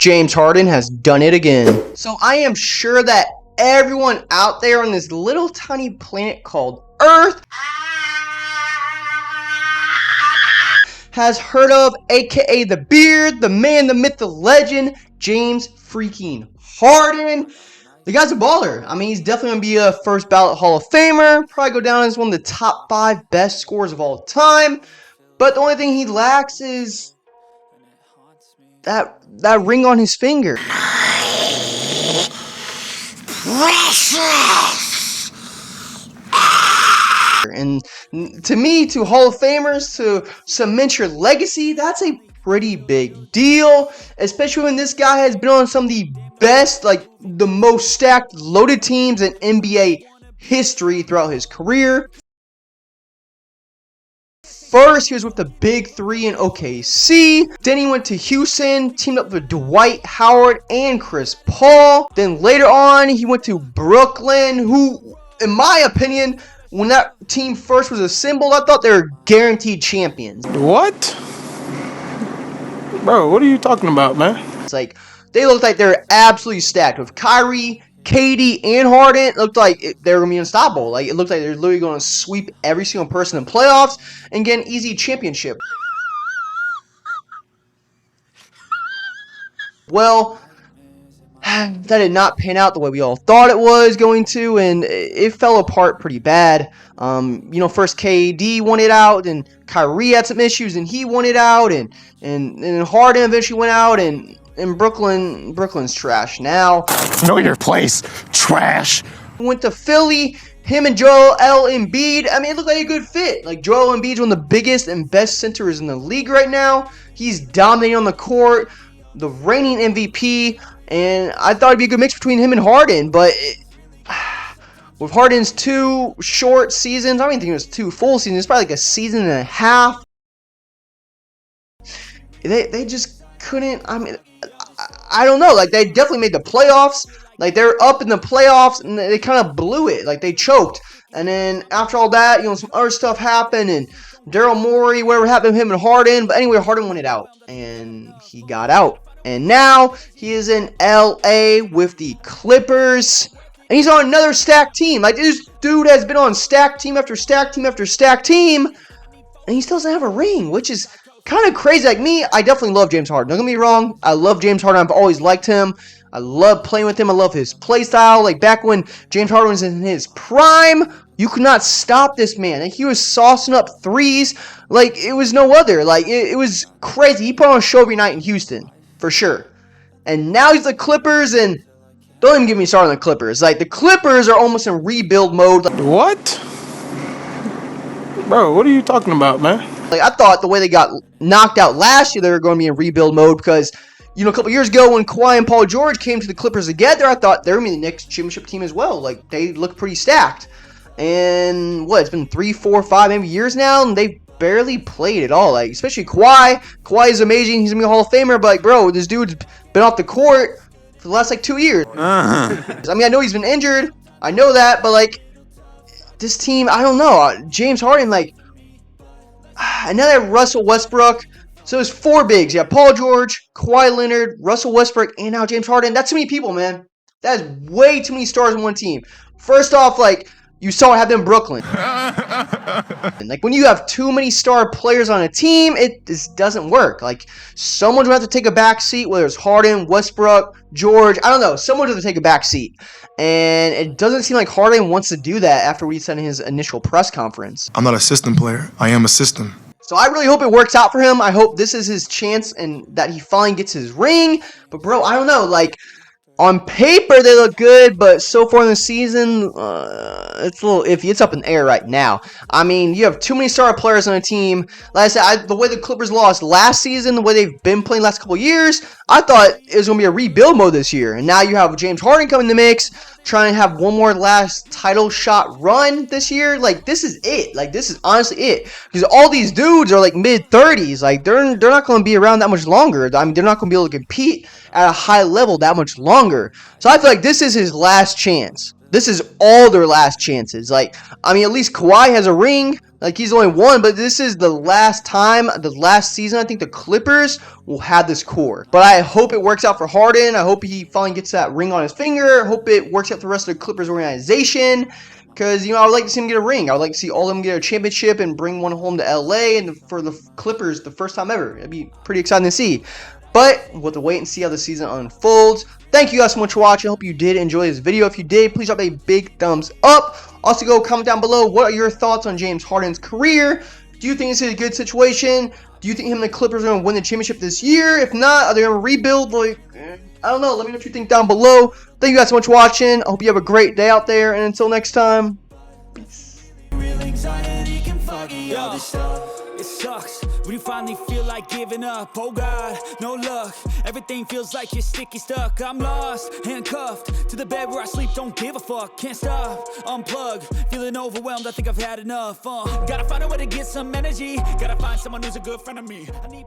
James Harden has done it again. So I am sure that everyone out there on this little tiny planet called Earth has heard of, aka the Beard, the man, the myth, the legend, James freaking Harden. The guy's a baller. I mean, he's definitely going to be a first ballot Hall of Famer. Probably go down as one of the top 5 best scorers of all time. But the only thing he lacks is that ring on his finger. Precious. And to me, to Hall of Famers, to cement your legacy, that's a pretty big deal. Especially when this guy has been on some of the best, like the most stacked, loaded teams in NBA history throughout his career. First, he was with the Big Three in OKC. Then he went to Houston, teamed up with Dwight Howard and Chris Paul. Then later on, he went to Brooklyn, who, in my opinion, when that team first was assembled, I thought they were guaranteed champions. What? Bro, what are you talking about, man? It's like, they looked like they were absolutely stacked with Kyrie, KD, and Harden. It looked like they were going to be unstoppable. Like, it looked like they're literally going to sweep every single person in playoffs and get an easy championship. Well, that did not pan out the way we all thought it was going to, and it fell apart pretty bad. First KD won it out, and Kyrie had some issues, and he won it out, and Harden eventually went out, and Brooklyn's trash now. Know your place, trash. Went to Philly, him and Joel Embiid. I mean, it looked like a good fit. Like, Joel Embiid's one of the biggest and best centers in the league right now. He's dominating on the court, the reigning MVP, and I thought it'd be a good mix between him and Harden, but with Harden's 2 short seasons, I don't even think it was 2 full seasons, it's probably like a season and a half. They just couldn't, I mean, I don't know, like, they definitely made the playoffs. Like, they're up in the playoffs, and they kind of blew it. Like, they choked. And then, after all that, some other stuff happened, and Daryl Morey, whatever happened to him and Harden. But anyway, Harden won it out, and he got out. And now, he is in LA with the Clippers. And he's on another stacked team. Like, this dude has been on stacked team after stacked team after stacked team, and he still doesn't have a ring, which is kind of crazy. Like me, I definitely love James Harden. Don't get me wrong. I love James Harden. I've always liked him. I love playing with him. I love his play style. Like back when James Harden was in his prime, you could not stop this man. Like, he was saucing up threes like it was no other. Like it was crazy. He put on a show every night in Houston for sure. And now he's the Clippers, and don't even get me started on the Clippers. Like, the Clippers are almost in rebuild mode. What? Bro, what are you talking about, man? Like, I thought the way they got knocked out last year, they were going to be in rebuild mode because, a couple years ago when Kawhi and Paul George came to the Clippers together, I thought they were going to be the next championship team as well. Like, they look pretty stacked. And, it's been 3, 4, 5, maybe years now, and they barely played at all. Like, especially Kawhi. Kawhi is amazing. He's going to be a Hall of Famer, but, like, bro, this dude's been off the court for the last, 2 years. I mean, I know he's been injured. I know that, but, this team, I don't know. James Harden, and now they have Russell Westbrook. So there's 4 bigs. You have Paul George, Kawhi Leonard, Russell Westbrook, and now James Harden. That's too many people, man. That is way too many stars in one team. First off, you saw what happened in Brooklyn. When you have too many star players on a team, it just doesn't work. Someone's going to have to take a back seat, whether it's Harden, Westbrook, George. I don't know. Someone's going to take a back seat. And it doesn't seem like Harden wants to do that after what he said in his initial press conference. I'm not a system player. I am a system. So I really hope it works out for him. I hope this is his chance and that he finally gets his ring. But, bro, I don't know. On paper, they look good, but so far in the season, it's a little iffy. It's up in the air right now. I mean, you have too many star players on a team. Like I said, the way the Clippers lost last season, the way they've been playing the last couple of years, I thought it was going to be a rebuild mode this year. And now you have James Harden coming in the mix, trying to have one more last title shot run this year. This is it. This is honestly it. Because all these dudes are mid-30s. They're not going to be around that much longer. I mean, they're not going to be able to compete at a high level that much longer. So I feel like this is his last chance. This is all their last chances. At least Kawhi has a ring. Like, he's only one, but this is the last time, the last season, I think the Clippers will have this core. But I hope it works out for Harden. I hope he finally gets that ring on his finger. I hope it works out for the rest of the Clippers organization. Because, I would like to see him get a ring. I would like to see all of them get a championship and bring one home to LA. And for the Clippers, the first time ever. It'd be pretty exciting to see. But we'll have to wait and see how the season unfolds. Thank you guys so much for watching. I hope you did enjoy this video. If you did, please drop a big thumbs up. Also, go comment down below. What are your thoughts on James Harden's career? Do you think this is a good situation? Do you think him and the Clippers are going to win the championship this year? If not, are they going to rebuild? Like, I don't know. Let me know what you think down below. Thank you guys so much for watching. I hope you have a great day out there. And until next time, peace. It sucks when you finally feel like giving up. Oh God, no luck. Everything feels like you're sticky stuck. I'm lost, handcuffed to the bed where I sleep. Don't give a fuck, can't stop. Unplug, feeling overwhelmed. I think I've had enough. Gotta find a way to get some energy. Gotta find someone who's a good friend of me. I need